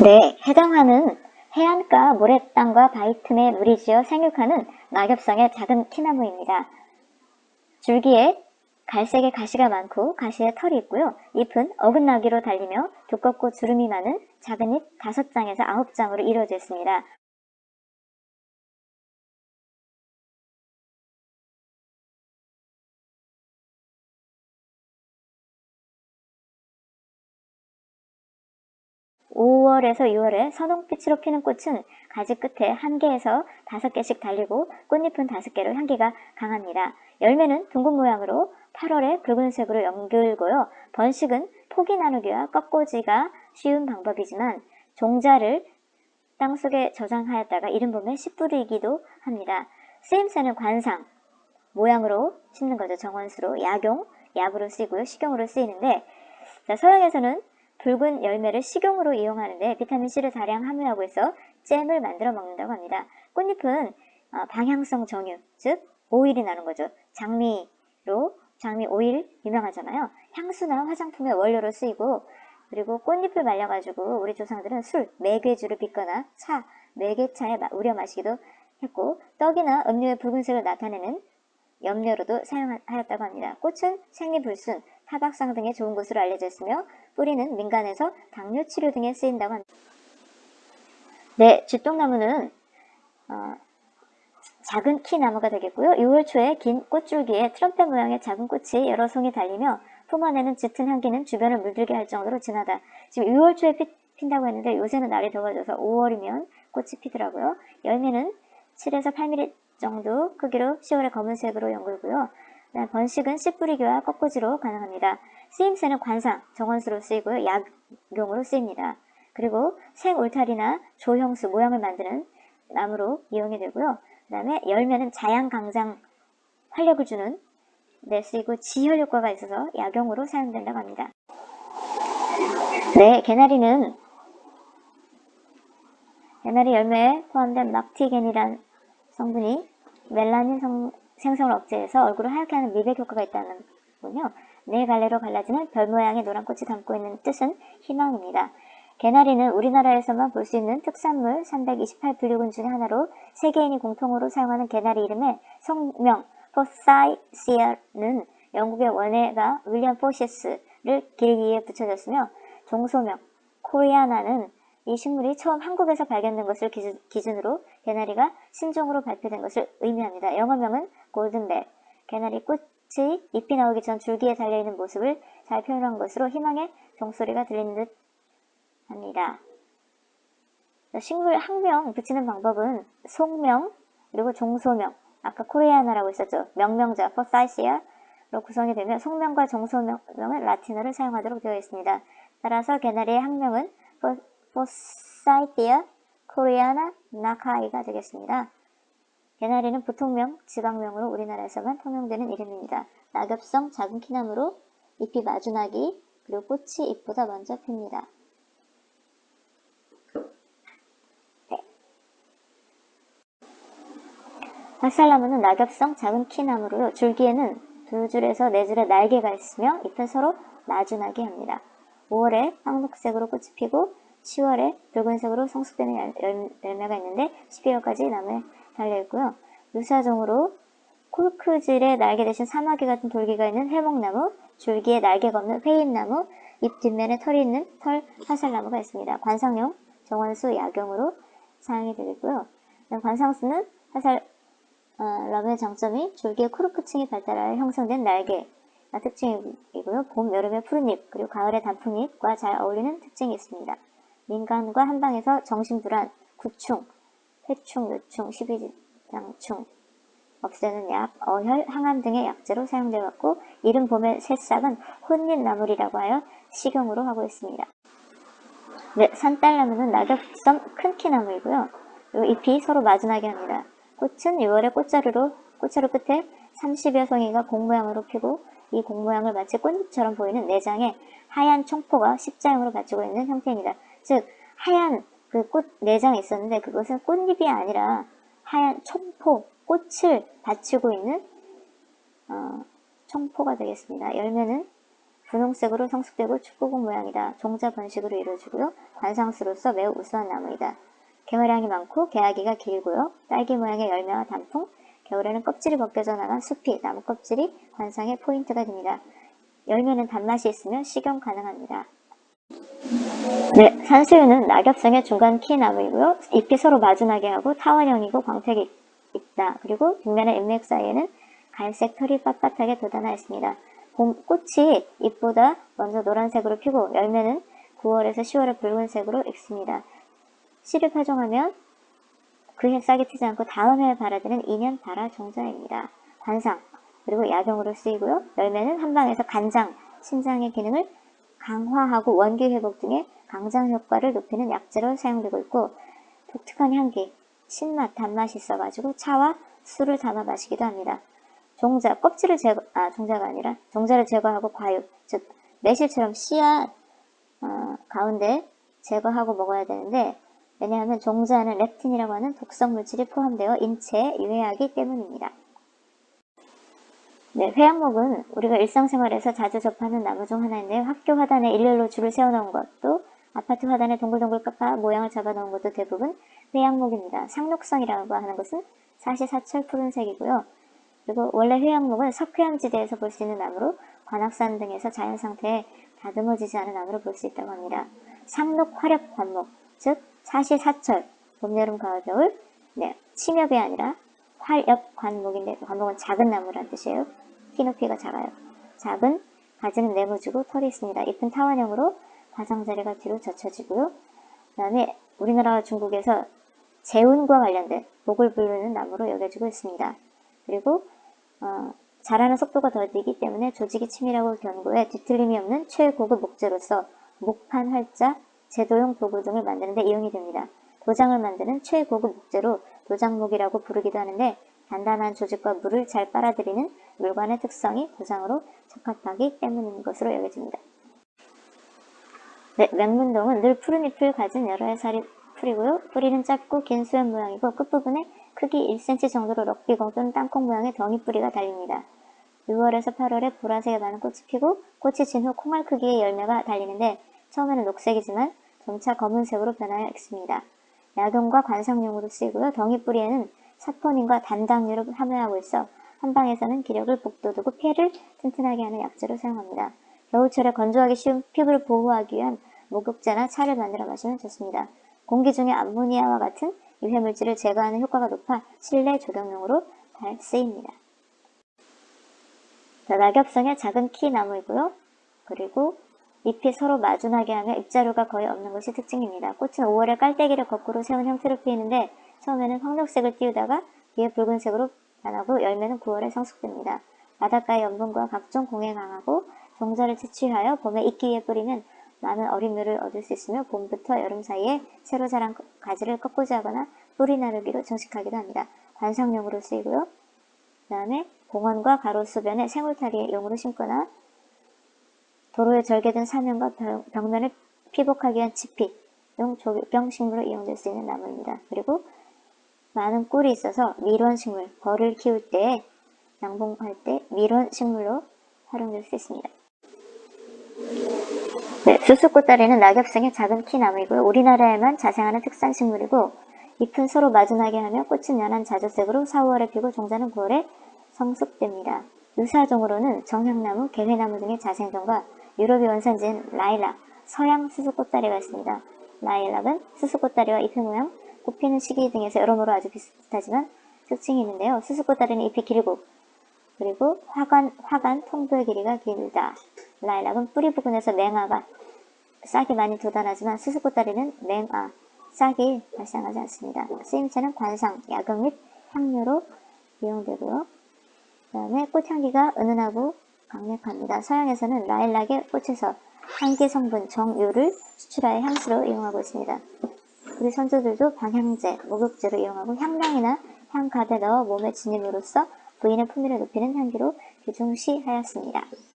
네, 해당하는 해안가 모래땅과 바위 틈에 무리지어 생육하는 낙엽성의 작은 키나무입니다. 줄기에 갈색의 가시가 많고 가시에 털이 있고요. 잎은 어긋나기로 달리며 두껍고 주름이 많은 작은 잎 5장에서 9장으로 이루어져 있습니다. (5월에서 6월에) 선홍빛으로 피는 꽃은 가지 끝에 1개에서 5개씩 달리고 꽃잎은 5개로 향기가 강합니다. 열매는 둥근 모양으로 8월에 붉은색으로 연글고요. 번식은 포기 나누기와 꺾꽂이가 쉬운 방법이지만 종자를 땅속에 저장하였다가 이른 봄에 씨 뿌리기도 합니다. 쓰임새는 관상, 모양으로 심는 거죠. 정원수로, 약용, 약으로 쓰이고요. 식용으로 쓰이는데, 서양에서는 붉은 열매를 식용으로 이용하는데 비타민C를 다량 함유하고 있어 잼을 만들어 먹는다고 합니다. 꽃잎은 방향성 정유, 즉 오일이 나는 거죠. 장미 오일 유명하잖아요. 향수나 화장품의 원료로 쓰이고, 그리고 꽃잎을 말려가지고 우리 조상들은 술, 매개주를 빚거나 차, 매개차에 우려 마시기도 했고, 떡이나 음료의 붉은색을 나타내는 염료로도 사용하였다고 합니다. 꽃은 생리불순, 타박상 등에 좋은 것으로 알려져 있으며 뿌리는 민간에서 당뇨 치료 등에 쓰인다고 합니다. 네, 쥐똥나무는 작은 키 나무가 되겠고요. 6월 초에 긴 꽃줄기에 트럼펫 모양의 작은 꽃이 여러 송이 달리며 뿜어내는 짙은 향기는 주변을 물들게 할 정도로 진하다. 지금 6월 초에 핀다고 했는데 요새는 날이 더워져서 5월이면 꽃이 피더라고요. 열매는 7에서 8mm 정도 크기로 10월에 검은색으로 연글고요. 번식은 씨 뿌리기와 꺾꽂이로 가능합니다. 쓰임새는 관상, 정원수로 쓰이고요. 약용으로 쓰입니다. 그리고 생울타리나 조형수 모양을 만드는 나무로 이용이 되고요. 그 다음에 열매는 자양강장 활력을 주는 데 쓰이고 지혈 효과가 있어서 약용으로 사용된다고 합니다. 네, 개나리 열매에 포함된 막티겐이란 성분이 멜라닌 생성을 억제해서 얼굴을 하얗게 하는 미백 효과가 있다는 군요. 네 갈래로 갈라지는 별 모양의 노란 꽃이 담고 있는 뜻은 희망입니다. 개나리는 우리나라에서만 볼 수 있는 특산물 328분류군 중의 하나로 세계인이 공통으로 사용하는 개나리 이름의 성명 포사이시아는 영국의 원예가 윌리엄 포시스를 기리기에 붙여졌으며, 종소명 코리아나는 이 식물이 처음 한국에서 발견된 것을 기준으로 개나리가 신종으로 발표된 것을 의미합니다. 영어명은 골든벨. 개나리 꽃이 잎이 나오기 전 줄기에 달려있는 모습을 잘 표현한 것으로 희망의 종소리가 들리는 듯 합니다. 식물 학명 붙이는 방법은 속명 그리고 종소명, 아까 코리아나라고 했었죠. 명명자 포사이시아로 구성이 되며 속명과 종소명은 라틴어를 사용하도록 되어 있습니다. 따라서 개나리의 학명은 포사이티아 코리아나 나카이가 되겠습니다. 개나리는 보통명, 지방명으로 우리나라에서만 통용되는 이름입니다. 낙엽성 작은 키나무로 잎이 마주나기, 그리고 꽃이 잎보다 먼저 핍니다. 박살나무는 낙엽성 작은 키나무로요. 줄기에는 2줄에서 4줄의 날개가 있으며 잎은 서로 마주나게 합니다. 5월에 황록색으로 꽃이 피고 10월에 붉은색으로 성숙되는 열매가 있는데 12월까지 나무에 달려있고요. 유사종으로 콜크질의 날개 대신 사마귀 같은 돌기가 있는 회목나무, 줄기에 날개가 없는 회잎나무, 잎 뒷면에 털이 있는 털 화살나무가 있습니다. 관상용, 정원수, 약용으로 사용이 되겠고요. 관상수는 화살나무의 장점이 줄기에 코르크층이 발달하여 형성된 날개가 특징이고요. 봄, 여름에 푸른 잎, 그리고 가을에 단풍 잎과 잘 어울리는 특징이 있습니다. 민간과 한방에서 정신불안, 구충, 회충, 요충, 십이장충 없애는 약, 어혈, 항암 등의 약재로 사용되어 왔고, 이른 봄의 새싹은 혼잎나물이라고 하여 식용으로 하고 있습니다. 네, 산딸나무는 낙엽성 큰 키나무이고요. 그리고 잎이 서로 마주나게 합니다. 꽃은 6월에 꽃자루 끝에 30여 송이가 공 모양으로 피고, 이 공 모양을 마치 꽃잎처럼 보이는 내장에 하얀 총포가 십자형으로 받치고 있는 형태입니다. 즉, 하얀 그 꽃 내장이 있었는데 그것은 꽃잎이 아니라 하얀 총포, 꽃을 받치고 있는 총포가 되겠습니다. 열매는 분홍색으로 성숙되고 축구공 모양이다. 종자 번식으로 이루어지고요. 관상수로서 매우 우수한 나무이다. 개화량이 많고 개화기가 길고요. 딸기 모양의 열매와 단풍, 겨울에는 껍질이 벗겨져 나간 숲이 나무 껍질이 관상의 포인트가 됩니다. 열매는 단맛이 있으며 식용 가능합니다. 네, 산수유는 낙엽성의 중간 키 나무이고요. 잎이 서로 마주나게 하고 타원형이고 광택이 있다. 그리고 뒷면의 잎맥 사이에는 갈색 털이 빳빳하게 돋아나 있습니다. 꽃이 잎보다 먼저 노란색으로 피고 열매는 9월에서 10월에 붉은색으로 익습니다. 씨를 파종하면 그해 싹이 트지 않고 다음 해에 발아드는 2년 발아 종자입니다. 관상, 그리고 약용으로 쓰이고요. 열매는 한방에서 간장, 신장의 기능을 강화하고 원기 회복 등의 강장 효과를 높이는 약재로 사용되고 있고 독특한 향기, 신맛, 단맛이 있어가지고 차와 술을 담아 마시기도 합니다. 종자, 종자를 제거하고 과육, 즉 매실처럼 씨앗 가운데 제거하고 먹어야 되는데 왜냐하면 종자에는 렙틴이라고 하는 독성 물질이 포함되어 인체에 유해하기 때문입니다. 네, 회양목은 우리가 일상생활에서 자주 접하는 나무 중 하나인데요. 학교 화단에 일렬로 줄을 세워놓은 것도 아파트 화단에 동글동글 깎아 모양을 잡아놓은 것도 대부분 회양목입니다. 상록성이라고 하는 것은 사시사철 푸른색이고요. 그리고 원래 회양목은 석회암지대에서 볼 수 있는 나무로 관악산 등에서 자연상태에 다듬어지지 않은 나무로 볼 수 있다고 합니다. 상록 화렵 관목, 즉 사시사철, 봄, 여름, 가을, 겨울, 네, 침엽이 아니라 활엽 관목인데 관목은 작은 나무란 뜻이에요. 키 높이가 작아요. 작은, 가지는 네모지고 털이 있습니다. 잎은 타원형으로 가장자리가 뒤로 젖혀지고요. 그 다음에 우리나라와 중국에서 재운과 관련된 목을 부르는 나무로 여겨지고 있습니다. 그리고 자라는 속도가 더디기 때문에 조직이 치밀하고 견고해 뒤틀림이 없는 최고급 목재로서 목판, 활자, 제도용 도구 등을 만드는 데 이용이 됩니다. 도장을 만드는 최고급 목재로 도장목이라고 부르기도 하는데 단단한 조직과 물을 잘 빨아들이는 물관의 특성이 도장으로 적합하기 때문인 것으로 여겨집니다. 네, 맹문동은 늘 푸른 잎을 가진 여러 해살이 풀이고요. 뿌리는 짧고 긴 수염 모양이고 끝부분에 크기 1cm 정도로 럭비공 또는 땅콩 모양의 덩이 뿌리가 달립니다. 6월에서 8월에 보라색에 많은 꽃이 피고 꽃이 진 후 콩알 크기의 열매가 달리는데 처음에는 녹색이지만 점차 검은색으로 변하여 익습니다. 약용과 관상용으로 쓰이고요. 덩이 뿌리에는 사포닌과 단당류를 함유하고 있어 한방에서는 기력을 북돋우고 폐를 튼튼하게 하는 약재로 사용합니다. 겨울철에 건조하기 쉬운 피부를 보호하기 위한 목욕제나 차를 만들어 마시면 좋습니다. 공기 중에 암모니아와 같은 유해물질을 제거하는 효과가 높아 실내 조경용으로 잘 쓰입니다. 낙엽성의 작은 키 나무이고요. 그리고 잎이 서로 마주나게 하며 잎자루가 거의 없는 것이 특징입니다. 꽃은 5월에 깔때기를 거꾸로 세운 형태로 피이는데 처음에는 황록색을 띄우다가 뒤에 붉은색으로 변하고 열매는 9월에 성숙됩니다. 바닷가의 염분과 각종 공에 강하고 종자를 채취하여 봄에 익기 위해 뿌리면 많은 어린 묘를 얻을 수 있으며 봄부터 여름 사이에 새로 자란 가지를 꺾고자 하거나 뿌리 나르기로 정식하기도 합니다. 관상용으로 쓰이고요. 그 다음에 공원과 가로수변에 생울타리용으로 심거나 도로에 절개된 사면과 벽면을 피복하기 위한 지피용 조경식물로 이용될 수 있는 나무입니다. 그리고 많은 꿀이 있어서 밀원식물, 벌을 키울 때, 양봉할 때 밀원식물로 활용될 수 있습니다. 네, 수수꽃다리는 낙엽성의 작은 키 나무이고요. 우리나라에만 자생하는 특산식물이고 잎은 서로 마주나게 하며 꽃은 연한 자주색으로 4, 5월에 피고 종자는 9월에 성숙됩니다. 유사종으로는 정향나무, 개회나무 등의 자생종과 유럽이 원산지인 라일락, 서양 수수꽃다리가 있습니다. 라일락은 수수꽃다리와 잎의 모양, 꽃피는 시기 등에서 여러모로 아주 비슷하지만 특징이 있는데요. 수수꽃다리는 잎이 길고 그리고 화관 통도의 길이가 길다. 라일락은 뿌리 부분에서 맹아가 싹이 많이 돋아나지만 수수꽃다리는 맹아, 싹이 발생하지 않습니다. 쓰임새는 관상, 약용 및 향료로 이용되고요. 그 다음에 꽃향기가 은은하고 강력합니다. 서양에서는 라일락의 꽃에서 향기 성분 정유를 추출하여 향수로 이용하고 있습니다. 우리 선조들도 방향제, 목욕제로 이용하고 향량이나 향가득 넣어 몸에 지님으로써 부인의 품위를 높이는 향기로 규중시하였습니다.